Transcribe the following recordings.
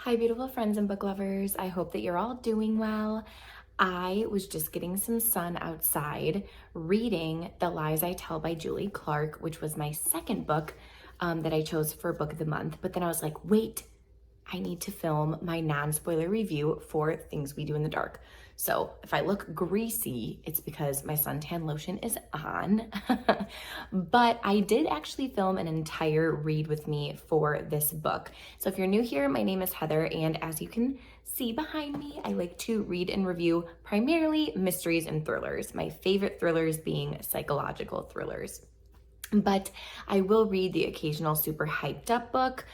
Hi, beautiful friends and book lovers. I hope that you're all doing well. I was just getting some sun outside reading The Lies I Tell by Julie Clark, which was my second book that I chose for book of the month. But then I was like, wait, I need to film my non-spoiler review for Things We Do in the Dark. So if I look greasy, it's because my suntan lotion is on. But I did actually film an entire read with me for this book. So if you're new here, my name is Heather, and as you can see behind me, I like to read and review primarily mysteries and thrillers. My favorite thrillers being psychological thrillers. But I will read the occasional super hyped up book.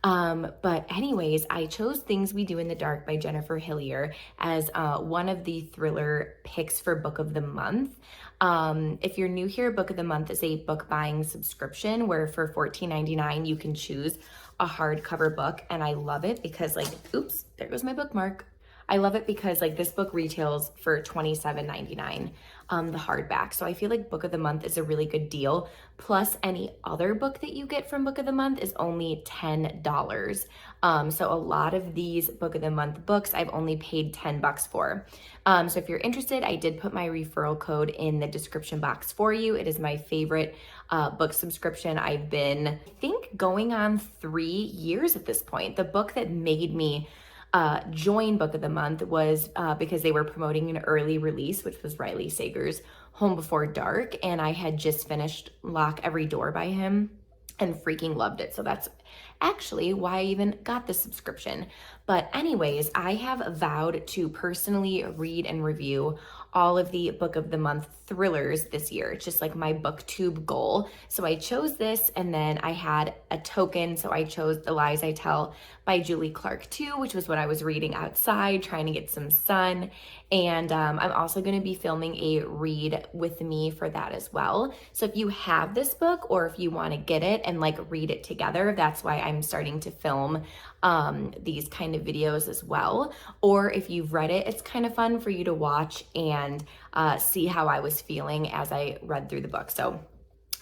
But anyways, I chose Things We Do in the Dark by Jennifer Hillier as one of the thriller picks for book of the month. If you're new here, book of the month is a book buying subscription where for $14.99 you can choose a hardcover book, and I love it because oops, there goes my bookmark. I love it because this book retails for $27.99, the hardback. So I feel like book of the month is a really good deal. Plus any other book that you get from book of the month is only $10. So a lot of these book of the month books I've only paid $10 for. So if you're interested, I did put my referral code in the description box for you. It is my favorite book subscription. I've been, I think, going on 3 years at this point. The book that made me join book of the month was because they were promoting an early release, which was Riley Sager's Home Before Dark, and I had just finished Lock Every Door by him and freaking loved it. So that's actually why I even got the subscription. But anyways, I have vowed to personally read and review all of the book of the month thrillers this year. It's just like my booktube goal. So I chose this, and then I had a token. So I chose The Lies I Tell by Julie Clark too, which was what I was reading outside, trying to get some sun. And I'm also going to be filming a read with me for that as well. So if you have this book, or if you want to get it and read it together, that's why I'm starting to film these kind of videos as well. Or if you've read it, it's kind of fun for you to watch and see how I was feeling as I read through the book. So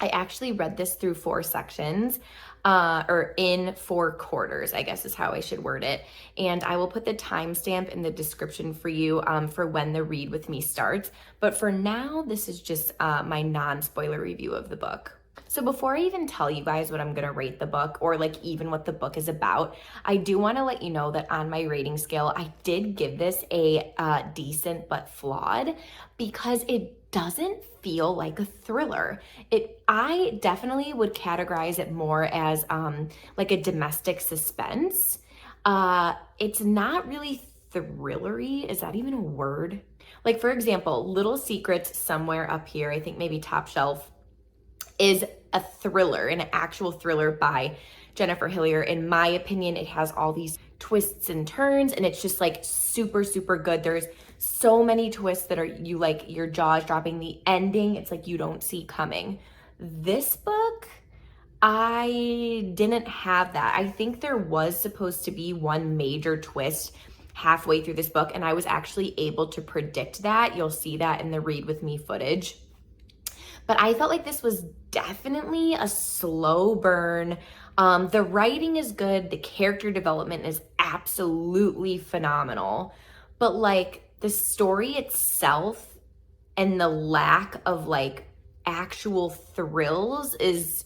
I actually read this through 4 sections, or in 4 quarters, I guess is how I should word it. And I will put the timestamp in the description for you for when the read with me starts. But for now, this is just my non-spoiler review of the book. So before I even tell you guys what I'm gonna rate the book, or even what the book is about, I do wanna let you know that on my rating scale, I did give this a decent but flawed, because it doesn't feel like a thriller. I definitely would categorize it more as a domestic suspense. It's not really thrillery. Is that even a word? For example, Little Secrets Somewhere Up Here, I think maybe top shelf, is a thriller, an actual thriller by Jennifer Hillier. In my opinion, it has all these twists and turns, and it's just super, super good. There's so many twists that are your jaws dropping. The ending, it's you don't see coming. This book, I didn't have that. I think there was supposed to be one major twist halfway through this book, and I was actually able to predict that. You'll see that in the read with me footage. But I felt like this was definitely a slow burn. The writing is good. The character development is absolutely phenomenal. But the story itself and the lack of actual thrills is,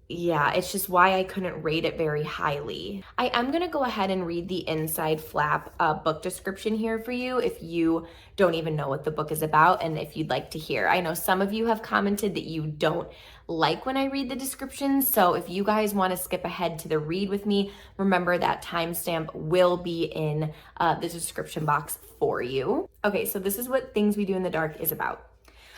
yeah, it's just why I couldn't rate it very highly. I am going to go ahead and read the inside flap book description here for you if you don't even know what the book is about, and if you'd like to hear. I know some of you have commented that you don't like when I read the description, so if you guys want to skip ahead to the read with me, remember that timestamp will be in the description box for you. Okay, so this is what Things We Do in the Dark is about.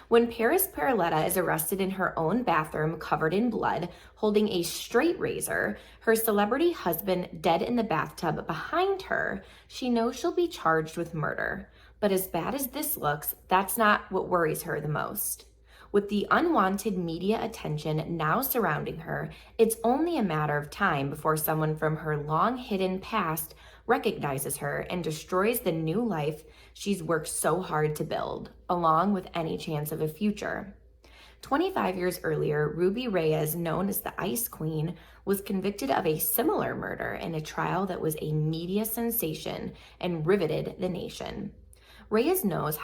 When Paris Perletta is arrested in her own bathroom covered in blood, holding a straight razor, her celebrity husband dead in the bathtub behind her, she knows she'll be charged with murder. But as bad as this looks, that's not what worries her the most. With the unwanted media attention now surrounding her, it's only a matter of time before someone from her long-hidden past recognizes her and destroys the new life she's worked so hard to build, along with any chance of a future. 25 years earlier, Ruby Reyes, known as the Ice Queen, was convicted of a similar murder in a trial that was a media sensation and riveted the nation. Reyes knows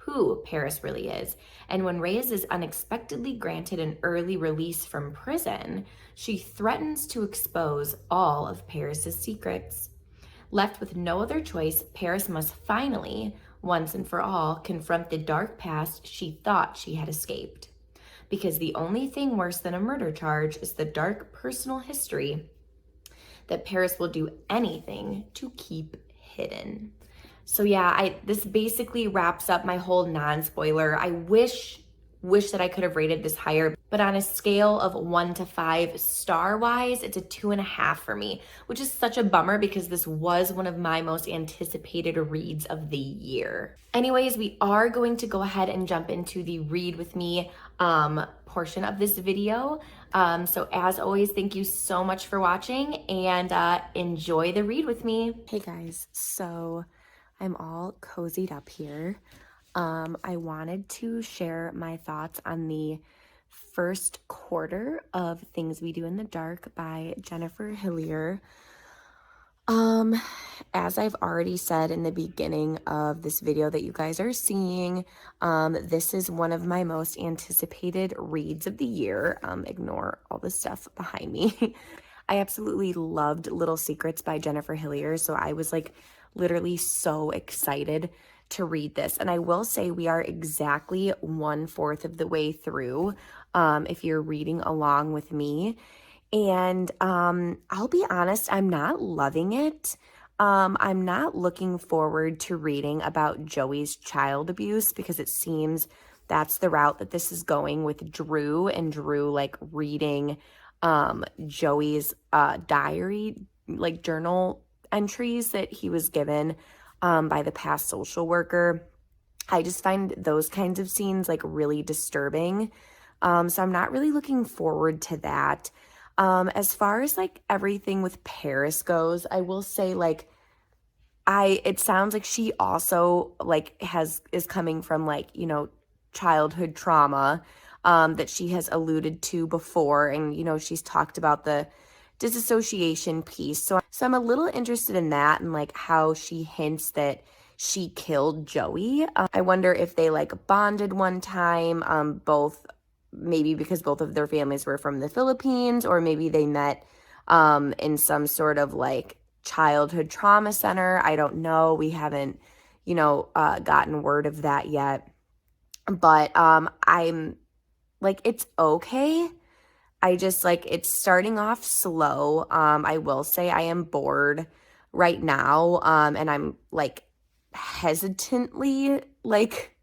who Paris really is, and when Reyes is unexpectedly granted an early release from prison, she threatens to expose all of Paris's secrets. Left with no other choice, Paris must finally, once and for all, confront the dark past she thought she had escaped. Because the only thing worse than a murder charge is the dark personal history that Paris will do anything to keep hidden. So yeah, this basically wraps up my whole non-spoiler. I wish that I could have rated this higher, but on a scale of 1 to 5 star-wise, it's a 2.5 for me, which is such a bummer because this was one of my most anticipated reads of the year. Anyways, we are going to go ahead and jump into the read with me portion of this video. So as always, thank you so much for watching and enjoy the read with me. Hey guys, so I'm all cozied up here. I wanted to share my thoughts on the first quarter of Things We Do in the Dark by Jennifer Hillier. As I've already said in the beginning of this video that you guys are seeing, this is one of my most anticipated reads of the year. Ignore all the stuff behind me. I absolutely loved Little Secrets by Jennifer Hillier, so I was like literally so excited to read this. And I will say we are exactly 1/4 of the way through, if you're reading along with me. And I'll be honest, I'm not loving it. I'm not looking forward to reading about Joey's child abuse because it seems that's the route that this is going with Drew, and Drew like reading Joey's diary, like journal entries that he was given by the past social worker. I just find those kinds of scenes like really disturbing. So I'm not really looking forward to that. As far as like everything with Paris goes, I will say like it sounds like she also like is coming from like, you know, childhood trauma that she has alluded to before, and you know, she's talked about the disassociation piece. So I'm a little interested in that and like how she hints that she killed Joey. I wonder if they like bonded one time, both maybe because both of their families were from the Philippines, or maybe they met in some sort of like childhood trauma center. I don't know. We haven't, you know, gotten word of that yet. But I'm like, it's okay. I just like, it's starting off slow. I will say I am bored right now. And I'm like hesitantly like,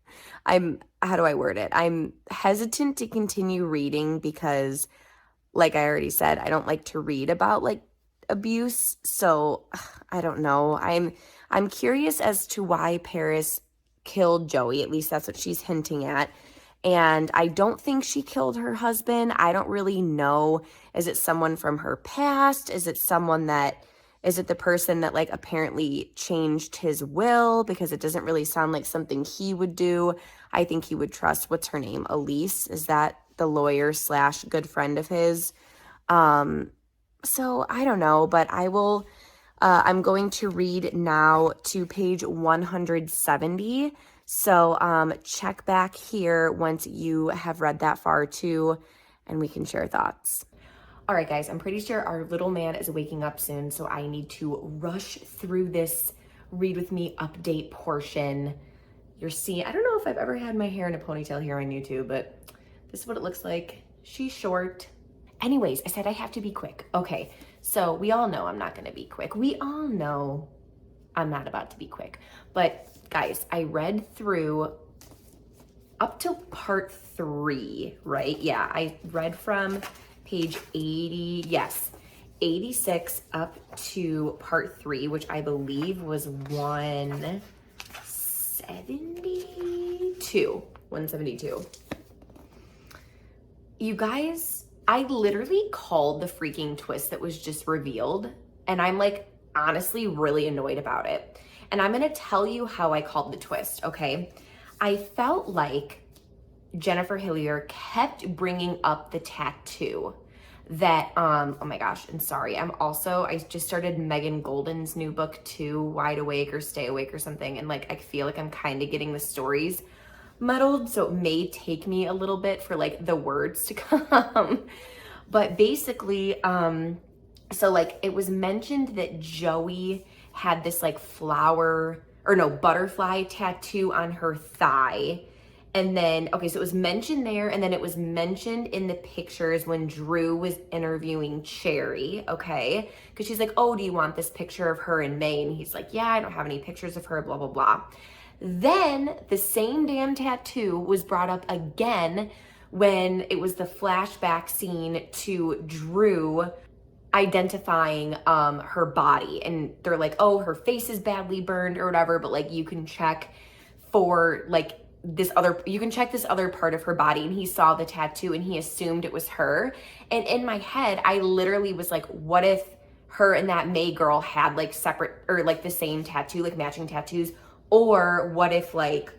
how do I word it? I'm hesitant to continue reading because like I already said, I don't like to read about like abuse. So I don't know. I'm curious as to why Paris killed Joey. At least that's what she's hinting at. And I don't think she killed her husband. I don't really know. Is it someone from her past? Is it the person that like apparently changed his will? Because it doesn't really sound like something he would do. I think he would trust, what's her name? Elise? Is that the lawyer / good friend of his? So I don't know, but I'm going to read now to page 170. So check back here once you have read that far too, and we can share thoughts. All right, guys, I'm pretty sure our little man is waking up soon, so I need to rush through this read with me update portion. You're seeing, I don't know if I've ever had my hair in a ponytail here on YouTube, but this is what it looks like. She's short. Anyways, I said I have to be quick. Okay, so we all know I'm not gonna be quick. We all know I'm not about to be quick. But guys, I read through up till part 3, right? Yeah, I read from page 86 up to part 3, which I believe was 172. You guys, I literally called the freaking twist that was just revealed, and I'm like honestly really annoyed about it. And I'm gonna tell you how I called the twist, okay? I felt like Jennifer Hillier kept bringing up the tattoo that, oh my gosh, and sorry, I just started Megan Golden's new book too, Wide Awake or Stay Awake or something, and like I feel like I'm kind of getting the stories muddled, so it may take me a little bit for like the words to come. But basically, so like it was mentioned that Joey had this like butterfly tattoo on her thigh. And then, okay, so it was mentioned there, and then it was mentioned in the pictures when Drew was interviewing Cherry, okay? Because she's like, oh, do you want this picture of her in May? And he's like, yeah, I don't have any pictures of her, blah, blah, blah. Then the same damn tattoo was brought up again when it was the flashback scene to Drew identifying her body, and they're like, oh, her face is badly burned or whatever, but like you can check for like this other part of her body, and he saw the tattoo and he assumed it was her. And in my head I literally was like, what if her and that May girl had like separate or like the same tattoo, like matching tattoos? Or what if like,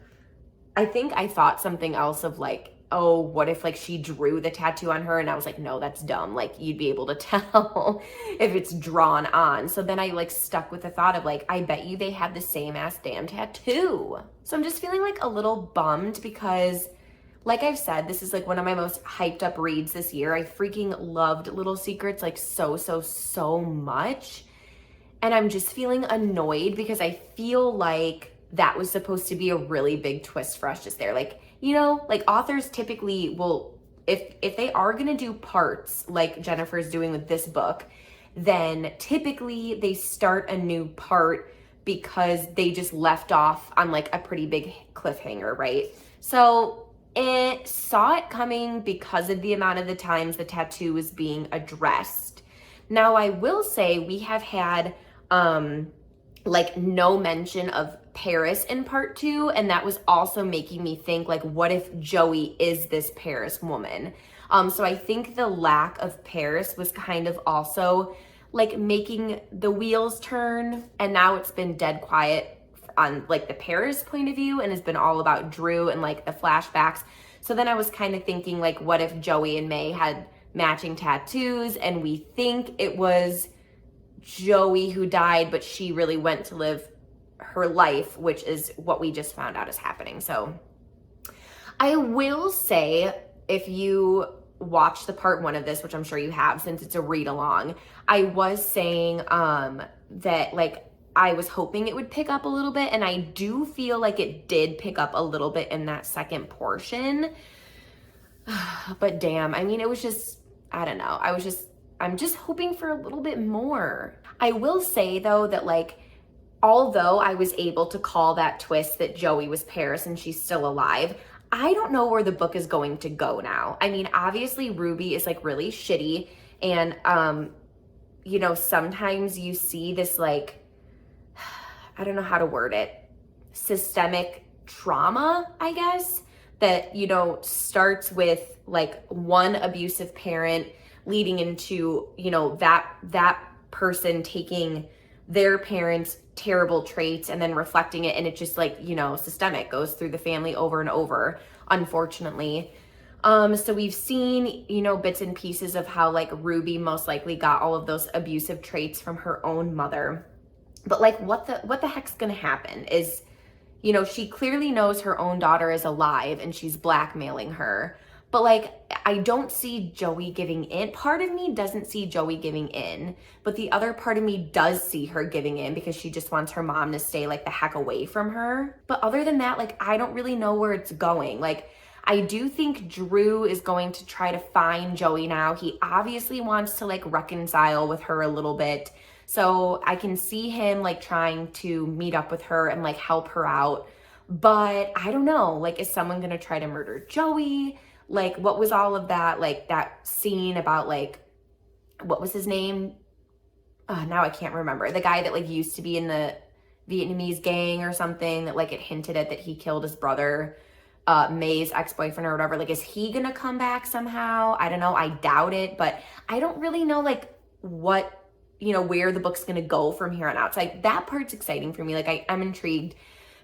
I think I thought something else of like, oh, what if like she drew the tattoo on her? And I was like, no, that's dumb. Like you'd be able to tell if it's drawn on. So then I like stuck with the thought of like, I bet you they had the same ass damn tattoo. So I'm just feeling like a little bummed because like I've said, this is like one of my most hyped up reads this year. I freaking loved Little Secrets like so much. And I'm just feeling annoyed because I feel like that was supposed to be a really big twist for us just there. Like, you know, like authors typically will, if they are gonna do parts like Jennifer's doing with this book, then typically they start a new part because they just left off on like a pretty big cliffhanger, right? So it saw it coming because of the amount of the times the tattoo was being addressed. Now I will say we have had like no mention of Paris in part 2, and that was also making me think like, what if Joey is this Paris woman? So I think the lack of Paris was kind of also like making the wheels turn, and now it's been dead quiet on like the Paris point of view and has been all about Drew and like the flashbacks. So then I was kind of thinking like, what if Joey and May had matching tattoos and we think it was Joey who died, but she really went to live her life, which is what we just found out is happening. So I will say, if you watch the part 1 of this, which I'm sure you have since it's a read along, I was saying that like I was hoping it would pick up a little bit, and I do feel like it did pick up a little bit in that second portion. But damn, I mean, it was just, I don't know. I'm just hoping for a little bit more. I will say though that like, although I was able to call that twist that Joey was Paris and she's still alive, I don't know where the book is going to go now. I mean, obviously Ruby is like really shitty, and you know, sometimes you see this like, I don't know how to word it, systemic trauma, I guess, that, you know, starts with like one abusive parent leading into, you know, that person taking their parents' terrible traits and then reflecting it, and it just like, you know, systemic, goes through the family over and over, unfortunately. So we've seen, you know, bits and pieces of how like Ruby most likely got all of those abusive traits from her own mother. But like what the heck's gonna happen is, you know, she clearly knows her own daughter is alive and she's blackmailing her. But like, I don't see Joey giving in. Part of me doesn't see Joey giving in, but the other part of me does see her giving in because she just wants her mom to stay like the heck away from her. But other than that, like, I don't really know where it's going. Like, I do think Drew is going to try to find Joey now. He obviously wants to like reconcile with her a little bit. So I can see him like trying to meet up with her and like help her out. But I don't know, like, is someone gonna try to murder Joey? Like, what was all of that, like, that scene about, like, what was his name? Now I can't remember. The guy that, like, used to be in the Vietnamese gang or something that, like, it hinted at that he killed his brother, May's ex-boyfriend or whatever. Like, is he gonna come back somehow? I don't know. I doubt it. But I don't really know, like, what, you know, where the book's gonna go from here on out. So, like, that part's exciting for me. Like, I'm intrigued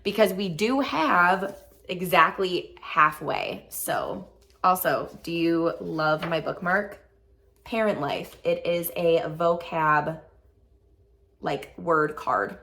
because we do have exactly halfway. So also, do you love my bookmark? Parent Life. It is a vocab like word card.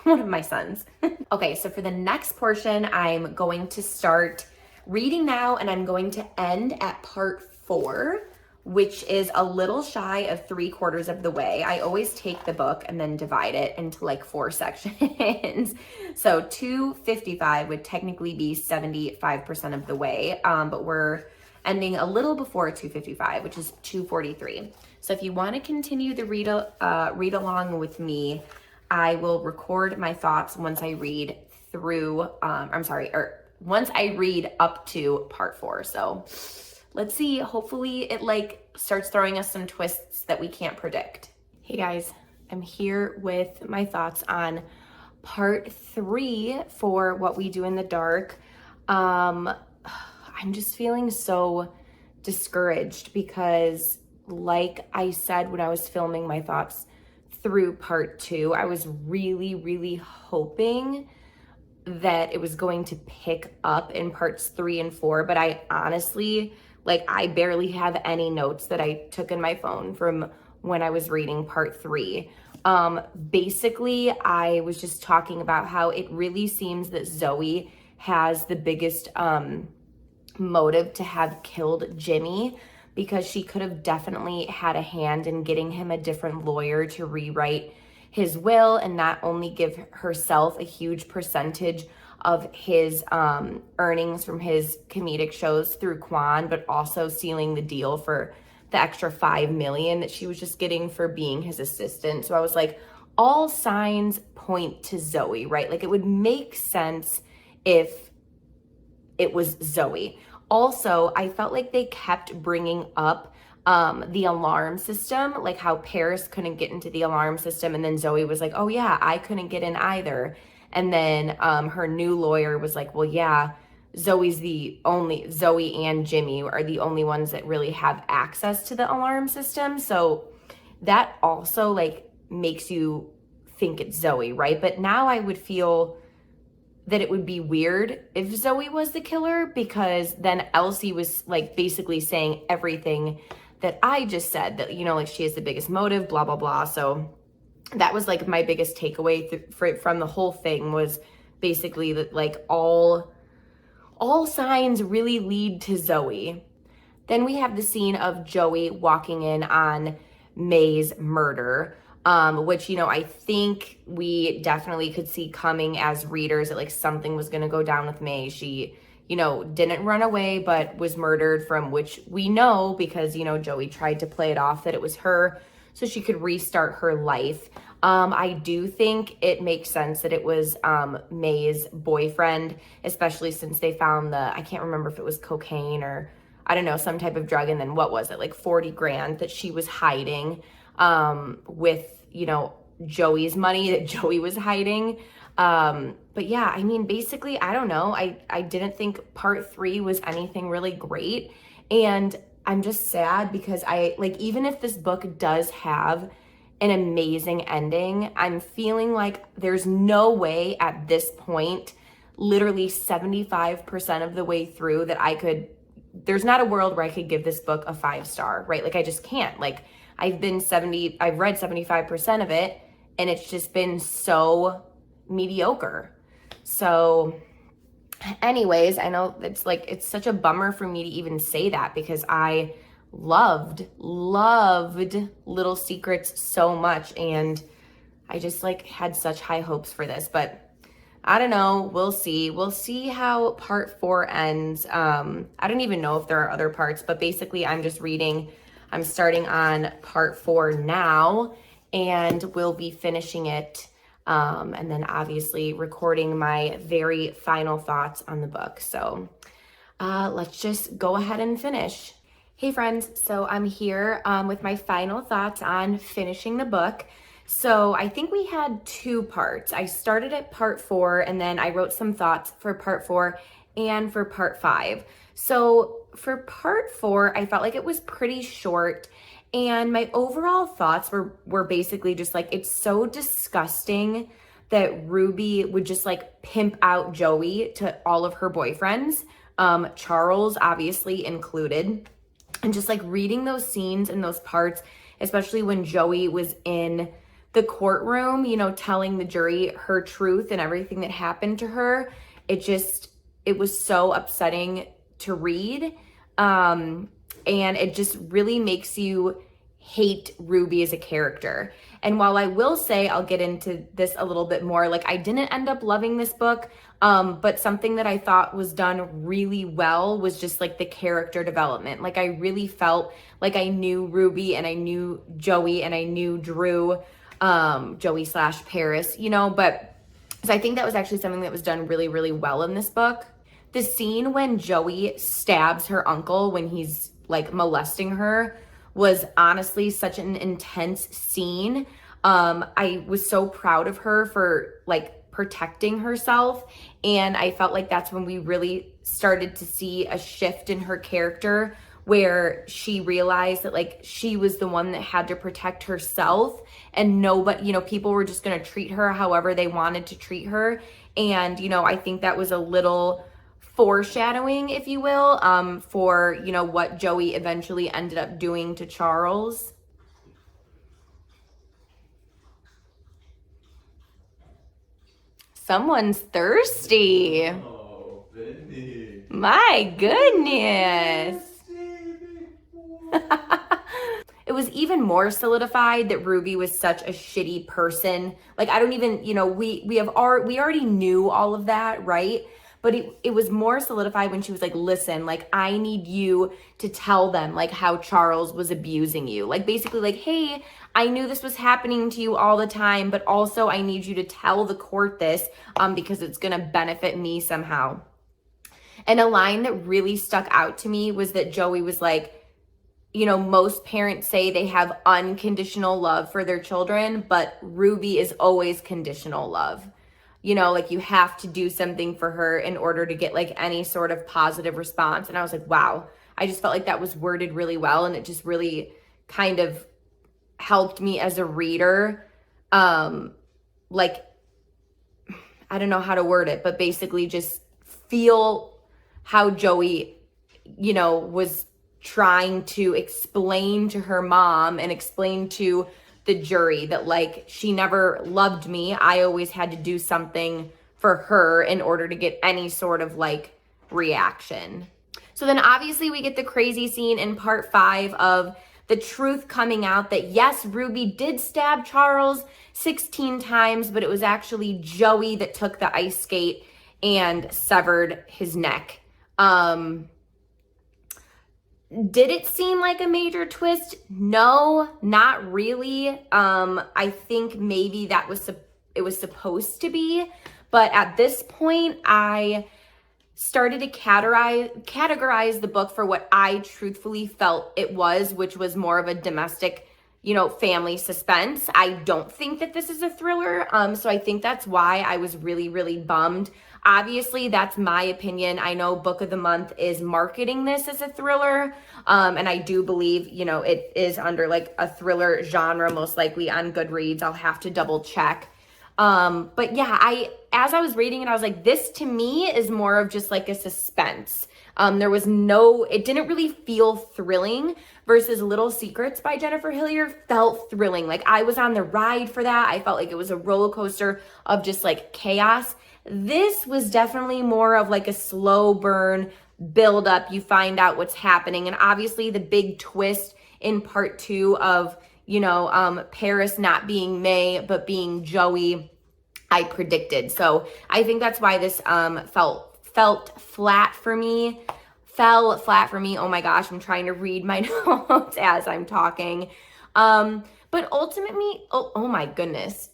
One of my sons. Okay, so for the next portion, I'm going to start reading now and I'm going to end at part 4, which is a little shy of 3/4 of the way. I always take the book and then divide it into like 4 sections. So 255 would technically be 75% of the way, but we're ending a little before 255, which is 243. So if you want to continue the read along with me, I will record my thoughts once I read through, once I read up to part 4. So let's see, hopefully it like starts throwing us some twists that we can't predict. Hey guys, I'm here with my thoughts on part 3 for What We Do in the Dark. I'm just feeling so discouraged because, like I said when I was filming my thoughts through part 2, I was really, really hoping that it was going to pick up in parts 3 and 4, but I honestly, like, I barely have any notes that I took in my phone from when I was reading part 3. Basically, I was just talking about how it really seems that Zoe has the biggest motive to have killed Jimmy, because she could have definitely had a hand in getting him a different lawyer to rewrite his will and not only give herself a huge percentage of his earnings from his comedic shows through Quan, but also sealing the deal for the extra $5 million that she was just getting for being his assistant. So I was like, all signs point to Zoe, right? Like, it would make sense if it was Zoe. Also, I felt like they kept bringing up the alarm system, like how Paris couldn't get into the alarm system, and then Zoe was like, oh yeah, I couldn't get in either. And then her new lawyer was like, well, yeah, Zoe and Jimmy are the only ones that really have access to the alarm system. So that also like makes you think it's Zoe, right? But now I would feel that it would be weird if Zoe was the killer, because then Elsie was like basically saying everything that I just said, that, you know, like she has the biggest motive, blah, blah, blah. So that was like my biggest takeaway from the whole thing, was basically that like all signs really lead to Zoe. Then we have the scene of Joey walking in on May's murder, which, you know, I think we definitely could see coming as readers, that like something was going to go down with May. She, you know, didn't run away, but was murdered, from which we know because, you know, Joey tried to play it off that it was her so she could restart her life. I do think it makes sense that it was May's boyfriend, especially since they found I can't remember if it was cocaine or I don't know, some type of drug. And then what was it, like 40 grand that she was hiding with, you know, Joey's money that Joey was hiding. But yeah, I mean, basically, I don't know. I didn't think part 3 was anything really great. And I'm just sad because even if this book does have an amazing ending, I'm feeling like there's no way at this point, literally 75% of the way through, that there's not a world where I could give this book a 5-star, right? Like, I just can't. Like, I've read 75% of it and it's just been so mediocre. So anyways, I know it's such a bummer for me to even say that, because I loved Little Secrets so much, and I just like had such high hopes for this. But I don't know, we'll see how part 4 ends. I don't even know if there are other parts, but basically I'm starting on part 4 now, and we'll be finishing it and then obviously recording my very final thoughts on the book. So let's just go ahead and finish. Hey friends, so I'm here with my final thoughts on finishing the book. So I think we had 2 parts. I started at part 4 and then I wrote some thoughts for part 4 and for part 5. So for part 4, I felt like it was pretty short, and my overall thoughts were basically just like, it's so disgusting that Ruby would just like pimp out Joey to all of her boyfriends, Charles obviously included. And just like reading those scenes and those parts, especially when Joey was in the courtroom, you know, telling the jury her truth and everything that happened to her, it was so upsetting to read. And it just really makes you hate Ruby as a character. And while I will say, I'll get into this a little bit more, like I didn't end up loving this book, but something that I thought was done really well was just like the character development. Like I really felt like I knew Ruby and I knew Joey and I knew Drew, Joey / Paris, you know, but so I think that was actually something that was done really, really well in this book. The scene when Joey stabs her uncle when he's like molesting her was honestly such an intense scene. I was so proud of her for like protecting herself. And I felt like that's when we really started to see a shift in her character where she realized that like she was the one that had to protect herself and nobody, you know, people were just going to treat her however they wanted to treat her. And, you know, I think that was a little foreshadowing, if you will, for, you know, what Joey eventually ended up doing to Charles. Someone's thirsty. Oh, Benny. My goodness. It was even more solidified that Ruby was such a shitty person. Like, I don't even, you know, we already knew all of that, right? But it was more solidified when she was like, listen, like, I need you to tell them, like, how Charles was abusing you. Like, basically, like, hey, I knew this was happening to you all the time, but also I need you to tell the court this because it's going to benefit me somehow. And a line that really stuck out to me was that Joey was like, you know, most parents say they have unconditional love for their children, but Ruby is always conditional love. You know, like you have to do something for her in order to get like any sort of positive response. And I was like, wow, I just felt like that was worded really well. And it just really kind of helped me as a reader. Like, I don't know how to word it, but basically just feel how Joey, you know, was trying to explain to her mom and explain to the jury that like she never loved me. I always had to do something for her in order to get any sort of like reaction. So then obviously we get the crazy scene in part 5 of the truth coming out that yes, Ruby did stab Charles 16 times, but it was actually Joey that took the ice skate and severed his neck. Did it seem like a major twist? No, not really. I think maybe it was supposed to be, but at this point, I started to categorize the book for what I truthfully felt it was, which was more of a domestic, you know, family suspense. I don't think that this is a thriller, so I think that's why I was really, really bummed. Obviously, that's my opinion. I know Book of the Month is marketing this as a thriller, and I do believe, you know, it is under like a thriller genre, most likely on Goodreads. I'll have to double check. But yeah, as I was reading it, I was like, this to me is more of just like a suspense. It didn't really feel thrilling versus Little Secrets by Jennifer Hillier felt thrilling. Like I was on the ride for that. I felt like it was a roller coaster of just like chaos. This was definitely more of like a slow burn build up. You find out what's happening. And obviously the big twist in part 2 of, you know, Paris not being May, but being Joey, I predicted. So I think that's why this felt flat for me. Fell flat for me. Oh my gosh, I'm trying to read my notes as I'm talking. But ultimately, oh my goodness.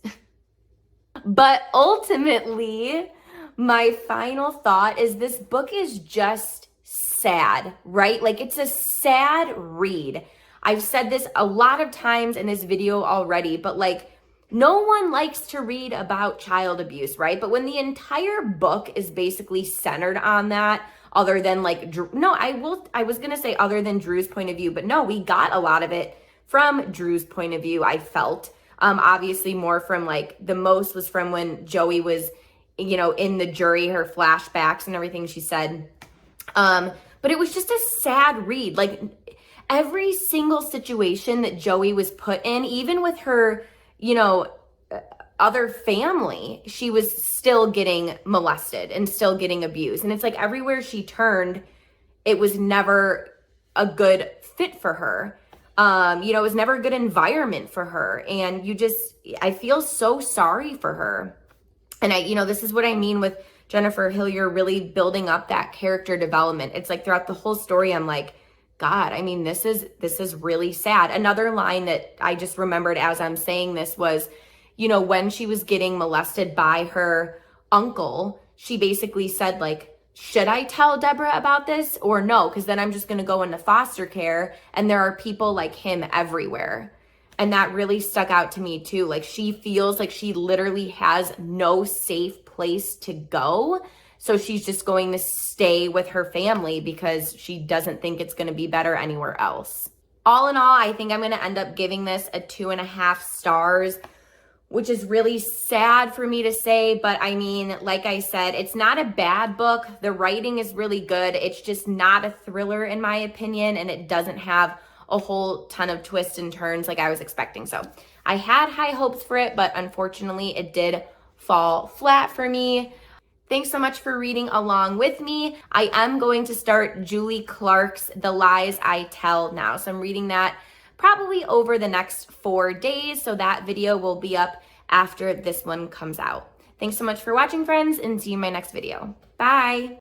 But ultimately, my final thought is this book is just sad, right? Like it's a sad read. I've said this a lot of times in this video already, but like no one likes to read about child abuse, right? But when the entire book is basically centered on that, other than like, I was going to say other than Drew's point of view, but no, we got a lot of it from Drew's point of view, I felt. Obviously more from like, the most was from when Joey was, in the jury, her flashbacks and everything she said. But it was just a sad read. Like, every single situation that Joey was put in, even with her, other family, she was still getting molested and still getting abused. And it's like everywhere she turned, it was never a good fit for her. It was never a good environment for her. And I feel so sorry for her. And this is what I mean with Jennifer Hillier really building up that character development. It's like throughout the whole story, I'm like, God, I mean, this is really sad. Another line that I just remembered as I'm saying this was, when she was getting molested by her uncle, she basically said, like, should I tell Deborah about this or no? Because then I'm just going to go into foster care and there are people like him everywhere. And that really stuck out to me too. Like, she feels like she literally has no safe place to go. So she's just going to stay with her family because she doesn't think it's going to be better anywhere else. All in all, I think I'm going to end up giving this a 2.5 stars, which is really sad for me to say. But I mean, like I said, it's not a bad book. The writing is really good. It's just not a thriller in my opinion. And it doesn't have a whole ton of twists and turns like I was expecting. So I had high hopes for it, but unfortunately it did fall flat for me. Thanks so much for reading along with me. I am going to start Julie Clark's The Lies I Tell now. So I'm reading that probably over the next 4 days. So that video will be up after this one comes out. Thanks so much for watching, friends, and see you in my next video. Bye.